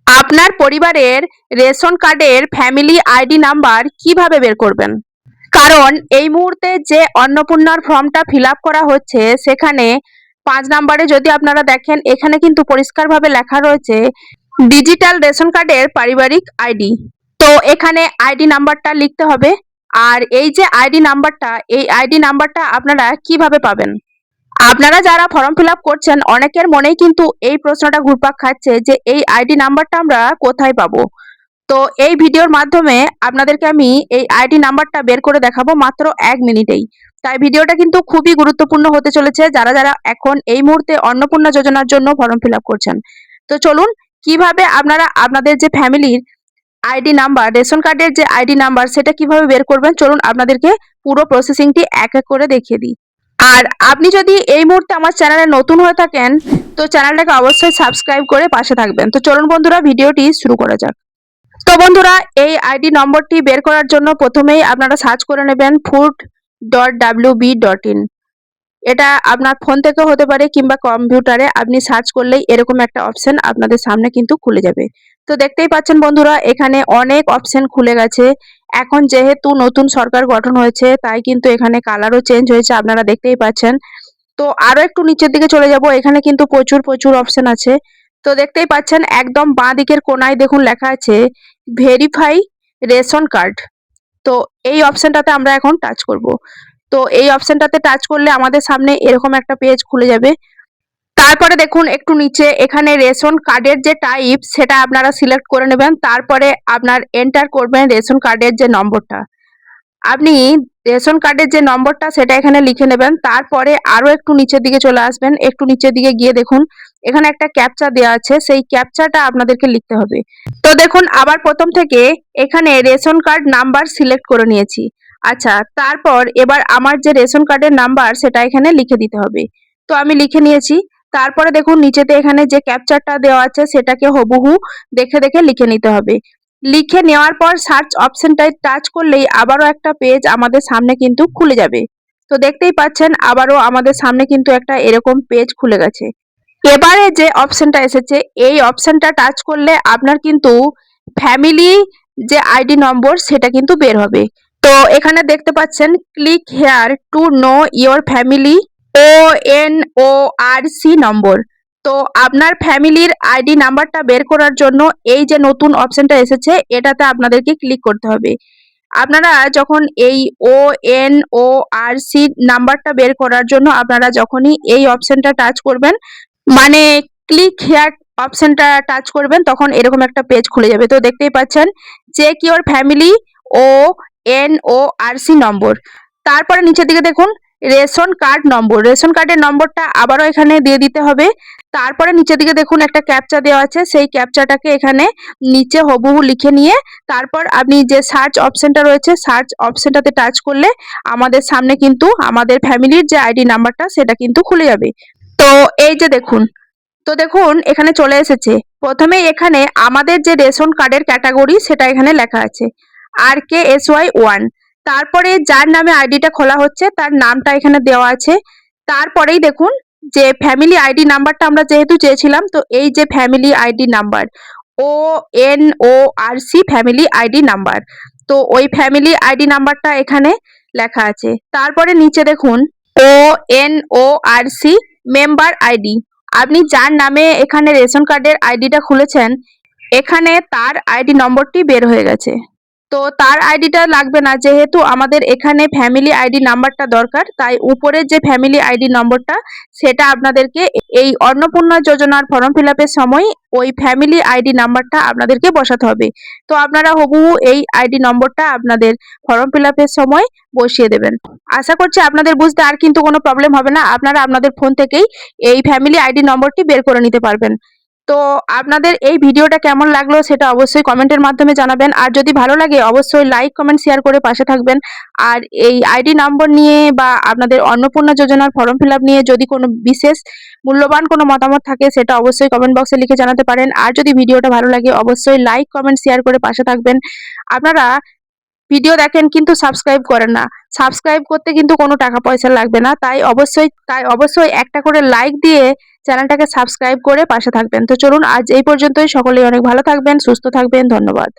আপনার পরিবারের রেশন কার্ডের ফ্যামিলি আইডি নাম্বার কিভাবে বের করবেন? কারণ এই মুহূর্তে যে অন্নপূর্ণার ফর্মটা ফিল আপ করা হচ্ছে সেখানে 5 নম্বরে যদি আপনারা দেখেন এখানে কিন্তু পরিষ্কারভাবে লেখা রয়েছে ডিজিটাল রেশন কার্ডের পারিবারিক আইডি। তো এখানে আইডি নাম্বারটা লিখতে হবে। আর এই যে আইডি নাম্বারটা, এই আইডি নাম্বারটা আপনারা কিভাবে পাবেন? আপনারা যারা ফর্ম ফিল আপ করছেন অনেকের মনেই কিন্তু এই প্রশ্নটা ঘুরপাক খাচ্ছে যে এই আইডি নাম্বারটা আমরা কোথায় পাবো। তো এই ভিডিওর মাধ্যমে আপনাদেরকে আমি এই আইডি নাম্বারটা বের করে দেখাবো মাত্র 1 মিনিটেই। তাই ভিডিওটা কিন্তু খুবই গুরুত্বপূর্ণ হতে চলেছে যারা যারা এখন এই মুহূর্তে অন্নপূর্ণা যোজনার জন্য ফর্ম ফিল আপ করছেন। তো চলুন, কিভাবে আপনারা আপনাদের যে ফ্যামিলির আইডি নাম্বার, রেশন কার্ডের যে আইডি নাম্বার সেটা কিভাবে বের করবেন, চলুন আপনাদেরকে পুরো প্রসেসিংটি এক এক করে দেখিয়ে দিই। আর আপনি যদি এই মুহূর্তে আমার চ্যানেলে নতুন হয়ে থাকেন তো চ্যানেলটাকে অবশ্যই সাবস্ক্রাইব করে পাশে থাকবেন। তো চলুন বন্ধুরা, ভিডিওটি শুরু করা যাক। তো বন্ধুরা, এই আইডি নম্বরটি বের করার জন্য প্রথমেই আপনারা সার্চ করে নেবেন food.wb.in। এটা আপনার ফোন থেকে হতে পারে কিংবা কম্পিউটারে আপনি সার্চ করলেই এরকম একটা অপশন আপনাদের সামনে কিন্তু খুলে যাবে। তো দেখতেই পাচ্ছেন বন্ধুরা, এখানে অনেক অপশন খুলে গেছে। এখন যেহেতু নতুন সরকার গঠন হয়েছে তাই কিন্তু এখানে কালারও চেঞ্জ হয়েছে, আপনারা দেখতেই পাচ্ছেন। তো আরো একটু নিচের দিকে চলে যাব, এখানে কিন্তু প্রচুর প্রচুর অপশন আছে। তো দেখতেই পাচ্ছেন একদম বাঁ দিকের কোনায় দেখুন লেখা আছে ভেরিফাই রেশন কার্ড। তো এই অপশনটাতে আমরা এখন টাচ করব। তো এই অপশনটাতে টাচ করলে আমাদের সামনে এরকম একটা পেজ খুলে যাবে। তারপরে দেখুন একটু নিচে এখানে রেশন কার্ডের যে টাইপ সেটা আপনারা সিলেক্ট করে নেবেন। তারপরে আপনার এন্টার করবেন রেশন কার্ডের যে নম্বরটা। আপনি রেশন কার্ডের যে নম্বরটা সেটা এখানে লিখে নেবেন। তারপরে আরো একটু নিচের দিকে চলে আসবেন। একটু নিচের দিকে গিয়ে দেখুন এখানে একটা ক্যাপচা দেওয়া আছে, সেই ক্যাপচাটা আপনাদেরকে লিখতে হবে। তো দেখুন আবার প্রথম থেকে এখানে রেশন কার্ড নাম্বার সিলেক্ট করে নিয়েছি। আচ্ছা, তারপর এবার আমার যে রেশন কার্ডের নাম্বার সেটা এখানে লিখে দিতে হবে। তো আমি লিখে নিয়েছি। তারপরে দেখুন নিচেতে এখানে যে ক্যাপচারটা দেওয়া আছে সেটাকে হুবহু দেখে দেখে লিখে নিতে হবে। লিখে নেওয়ার পর সার্চ অপশনটায় টাচ করলেই আবারও একটা পেজ আমাদের সামনে কিন্তু খুলে যাবে। তো দেখতেই পাচ্ছেন আবারও আমাদের সামনে কিন্তু একটা এরকম পেজ খুলে গেছে। এবারে যে অপশনটা এসেছে এই অপশনটা টাচ করলে আপনার কিন্তু ফ্যামিলি যে আইডি নম্বর সেটা কিন্তু বের হবে। তো এখানে দেখতে পাচ্ছেন click here to know your family ONORC নম্বর। তো আপনার ফ্যামিলির আইডি নাম্বারটা বের করার জন্য এই যে নতুন অপশনটা এসেছে এটাতে আপনাদেরকে ক্লিক করতে হবে। আপনারা যখন এই ONORC নাম্বারটা বের করার জন্য আপনারা যখনই এই অপশনটা টাচ করবেন, মানে ক্লিক হেয়ার অপশনটা টাচ করবেন, তখন এরকম একটা পেজ খুলে যাবে। তো দেখতেই পাচ্ছেন চেক ইওর ফ্যামিলি ONORC নম্বর। তারপরে নিচের দিকে দেখুন রেশন কার্ড নম্বর, রেশন কার্ডের নম্বরটা আবারও এখানে দিয়ে দিতে হবে। তারপরে নিচের দিকে দেখুন একটা ক্যাপচা দেওয়া আছে, সেই ক্যাপচাটাকে এখানে নিচে হুবহু লিখে নিয়ে তারপর আপনি যে সার্চ অপশনটা রয়েছে সার্চ অপশনটাতে টাচ করলে আমাদের সামনে কিন্তু আমাদের ফ্যামিলির যে আইডি নাম্বারটা সেটা কিন্তু খুলে যাবে। তো এই যে দেখুন, তো দেখুন এখানে চলে এসেছে। প্রথমেই এখানে আমাদের যে রেশন কার্ডের ক্যাটাগরি সেটা এখানে লেখা আছে RKSY1। তারপরে যার নামে আইডিটা খোলা হচ্ছে তার নামটা এখানে দেওয়া আছে। তারপরেই দেখুন যে ফ্যামিলি আইডি নাম্বারটা আমরা যেহেতু চেয়েছিলাম, তো এই যে family ID number ONORC family ID number, তো ওই ফ্যামিলি আইডি নাম্বারটা এখানে লেখা আছে। তারপরে নিচে দেখুন ONORC মেম্বার আইডি, আপনি যার নামে এখানে রেশন কার্ডের আইডিটা খুলেছেন এখানে তার আইডি নম্বরটি বের হয়ে গেছে। তো তার আইডিটা লাগবে না, যেহেতু আমাদের এখানে ফ্যামিলি আইডি নাম্বারটা দরকার, তাই উপরের যে ফ্যামিলি আইডি নম্বরটা সেটা আপনাদেরকে এই অন্নপূর্ণা যোজনার ফর্ম ফিল আপের সময় ওই ফ্যামিলি আইডি নাম্বারটা আপনাদেরকে বসাতে হবে। তো আপনারা হুবহু এই আইডি নম্বরটা আপনাদের ফর্ম ফিল আপের সময় বসিয়ে দেবেন। আশা করছি আপনাদের বুঝতে আর কিন্তু কোনো প্রবলেম হবে না, আপনারা আপনাদের ফোন থেকেই এই ফ্যামিলি আইডি নম্বরটি বের করে নিতে পারবেন। তো আপনাদের এই ভিডিওটা কেমন লাগলো সেটা অবশ্যই কমেন্টের মাধ্যমে জানাবেন। আর যদি ভালো লাগে অবশ্যই লাইক কমেন্ট শেয়ার করে পাশে থাকবেন। আর এই আইডি নম্বর নিয়ে বা আপনাদের অন্নপূর্ণা যোজনার ফর্ম ফিল আপ নিয়ে যদি কোনো বিশেষ মূল্যবান কোনো মতামত থাকে সেটা অবশ্যই কমেন্ট বক্সে লিখে জানাতে পারেন। আর যদি ভিডিওটা ভালো লাগে অবশ্যই লাইক কমেন্ট শেয়ার করে পাশে থাকবেন। আপনারা ভিডিও দেখেন কিন্তু সাবস্ক্রাইব করেন না, সাবস্ক্রাইব করতে কিন্তু কোনো টাকা পয়সা লাগবে না, তাই অবশ্যই একটা করে লাইক দিয়ে চ্যানেলটাকে সাবস্ক্রাইব করে পাশে থাকবেন। তো চলুন আজ এই পর্যন্তই। সকলেই অনেক ভালো থাকবেন, সুস্থ থাকবেন। ধন্যবাদ।